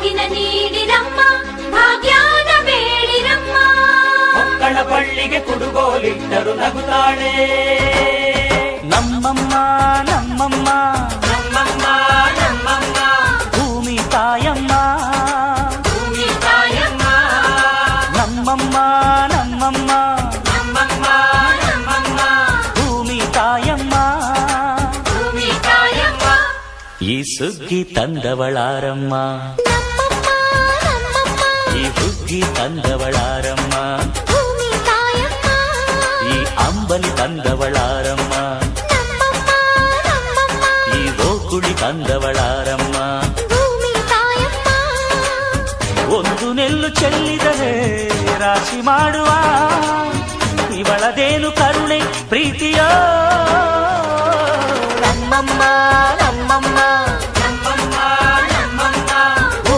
ಬಾಗಿನ ನೀಡಿರಮ್ಮ ಭಾಗ್ಯಾನ ಬೇಡಿರಮ್ಮ ಮಕ್ಕಳ ಬಳ್ಳಿಗೆ ಕುಡುಗೋಲಿಟ್ಟರು ನಗುತ್ತಾಳೆ ನಮ್ಮಮ್ಮ ನಮ್ಮಮ್ಮ ನಮ್ಮಮ್ಮ ನಮ್ಮಮ್ಮ ಭೂಮಿ ತಾಯಮ್ಮ ಭೂಮಿ ತಾಯಮ್ಮ ನಮ್ಮಮ್ಮ ನಮ್ಮಮ್ಮ ನಮ್ಮಮ್ಮ ನಮ್ಮಮ್ಮ ಭೂಮಿ ತಾಯಮ್ಮ ಭೂಮಿ ತಾಯಮ್ಮ ಈ ಸುಗ್ಗಿ ತಂದವಳಾರಮ್ಮ ಈ ಹುಗ್ಗಿ ತಂದವಳಾರಮ್ಮ ಈ ಅಂಬಲಿ ತಂದವಳಾರಮ್ಮ ಈ ಗೋಕುಳಿ ತಂದವಳಾರಮ್ಮ ಒಂದು ನೆಲ್ಲು ಚೆಲ್ಲಿದರೆ ರಾಶಿ ಮಾಡುವ ಇವಳದೇನು ಕರುಣೆ ಪ್ರೀತಿಯೋ ನಮ್ಮಮ್ಮ ನಮ್ಮಮ್ಮ